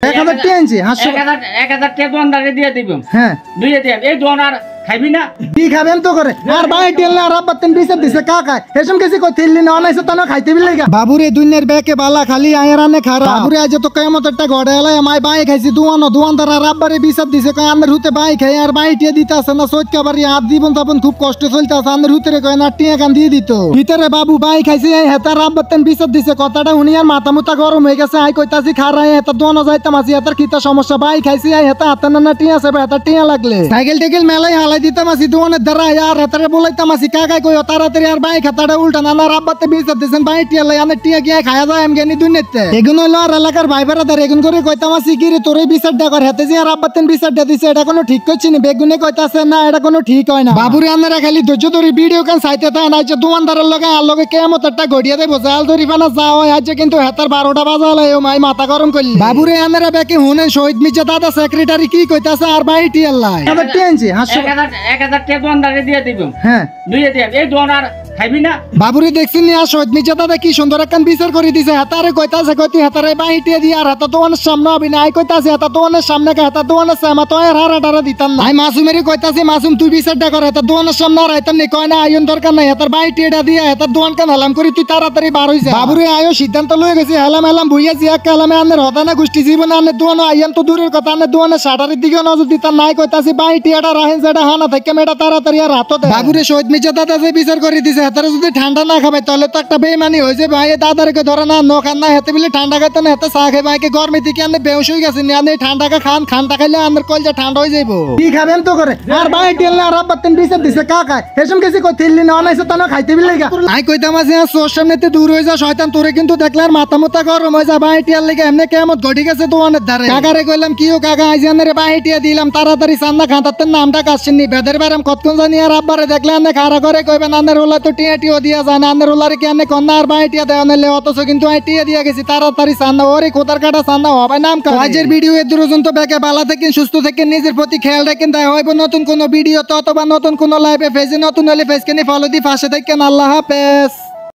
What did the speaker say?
1000 টাকা আনছি 1000 টাকা দোকানদারে দিয়ে দিব। হ্যাঁ দুইয়ে দিয়ে এই দোকান আর খাইবি না কি খাবেন তো করে আর ভাই টেলনা আর আব্বাতেন বিচার দিছে কাকা এসম কেসি কই থিল্লি না অনাইছে তানো খাইতে বিল লাগা বাবুরে দুনিয়ার বেকে বালা খালি আয়রানে খারা বাবুরে আজ তো কিয়ামত একটা গড়ে এলাই মাই ভাই খাইছি দোকানদার আর আব্বারে বিচার দিছে কই আন্দার হুতে ভাই খাই আর ভাই টিয়া দিতাছে না সত্যি বাড়ি হাত দিবন তখন খুব কষ্ট চলতাছে আন্দার হুতে কই না টিয়া কান দিয়ে দিত ভিতরে বাবু ভাই খাইছি হেতার আব্বাতেন বিচার দিছে কথাটা উনি আর মাথা মুতা গরম হয়ে গেছে আই কইতাছি খারাই হেতা দোনো যাইতাম আসি হেতার কিতা সমস্যা ভাই খাইছি হেতা হাতে না টিয়া আছে হেতা টিয়া লাগলে সাইকেল টেকেল মেলাই হালাই দিতাম আসি দোকানের দ্বারা আর হেতারে বলাইতাম আসি কাকাই কই তাড়াতাড়ি আর ভাই খাতাটা উল্টা না আব্বাতে বিচার দিছেন ভাই টিয়া লাই আনে টিয়া গিয়া খায়া যায় আমি গেনি দুনিয়াতে এগুন হইলো আর এলাকার ভাই বেড়াদার এগুন করে কইতাম আসি কি রে তোরে বিচার দা কর হেতে যে আর আব্বাতেন বিচার দা দিছে এটা কোনো ঠিক করছি না বেগুনে কইতাছে না এটা কোনো ঠিক হয় না বাবুরে আনারা খালি ধৈর্য ধরে ভিডিও কান চাইতে থাকে না যে দোকানদারের লগে আর লগে কিয়ামত একটা গড়িয়া দেব জাল ধরি ফানা যা হয় আজ কিন্তু হেতার 12টা বাজালে ও মাই মাথা গরম করলি বাবুরে আনারা বেকে হুনেন শহীদ মির্জা দাদা সেক্রেটারি কি কইতাছে আর ভাই টিয়া লাই 1000 টাকা আনছি 1000 টাকা দোকানদারে দিয়ে দিব। হ্যাঁ দুইয়ে দিয়ে এই দোকান আর খাইবি না বাবুরে দেখছিস নি আর শহীদ মির্জা দাদা কি সুন্দর একখান বিচার করে দিছে হাতারে কইতাছে কইতি হাতারে বাহিটিয়ে দি আর হাতা দোকানের সামনে হবি না আই কইতাছে হাতা দোকানের সামনে কা হাতা দোকানের সামনে তো আর হারাটারা দিতাম না আই মাসুমেরই কইতাছে মাসুম তুই বিচারটা কর হাতা দোকানের সামনে আর আইতাম নি কয় না আইন দরকার নাই হাতার বাহিটিয়েটা দিয়া হাতার দোকান কান হালাম করি তুই তাড়াতাড়ি বার হইছে বাবুরে আয়ো সিদ্ধান্ত লয়ে গেছে হালাম ভুইয়া জিয়া কালামে আনের হতানা গোষ্ঠী জীবন আনের দোকান আইয়াম তো দূরের কথা আনের দোকানের শাটারের দিকে নজর দিতাম নাই কইতাছে বাহিটিয়েটা রাহেন যেটা হানা থেকে মেটা তাড়াতাড়ি আর হাতে বাবুরে শহীদ মির্জা দাদা যে বিচার করে দিছে হাতারে যদি ঠান্ডা না খাবে তাহলে তো একটা বেমানি হয়েছে ভাই দাদারকে ধরে না খান না হেতে বিলে ঠান্ডা খাইতে না হেতে চা খাই ভাইকে গরমে থেকে আনে বেউস হয়ে গেছে আনে ঠান্ডাকে খানটা খাইলে আনের কলজা ঠান্ডা হয়ে যাইবো কি খাবেন তো করে আর ভাই টেলনা আর আব্বাতেন বিচার দিছে কাকা এসম কেসি কই থিল্লি না অনাইছে তানো খাইতে বিল লাগা আই কইতাম আছে সোর সামনেতে দূর হয়ে যা শয়তান তোরে কিন্তু দেখলার মাথা মুতা গরম হয়ে যা ভাই টিয়ার লাগা এমনে কিয়ামত ঘটি গেছে দোকানের ধারে কাকারে কইলাম কিও কাকা আইজ আনরে ভাই টিয়া দিলাম তাড়াতাড়ি সান্না খাতাতেন নামটা কাছেননি বেদের বারাম কতক্ষণ জানি আর আব্বারে দেখলে আনে খারা করে কইবেন আনের ওলা তো টিয়া টিও দিয়া যায় না আনের ওলারে কি আনে কন্যা আর ভাই টিয়া দেওয়া নেলে অথচ কিন্তু আই টিয়া দিয়া গেছি তাড়াতাড়ি সান্না ওরে খোদার কাটা সান্না হবে নাম কা আজের ভিডিও এর পর্যন্ত ব্যাকে ভালো থাকেন সুস্থ থাকেন নিজের প্রতি খেয়াল রাখেন তাই হইব নতুন কোন ভিডিও তো অথবা নতুন কোন লাইভে ফেজে নতুন হলে ফেজকে নি ফলো দি পাশে থাকেন আল্লাহ হাফেজ।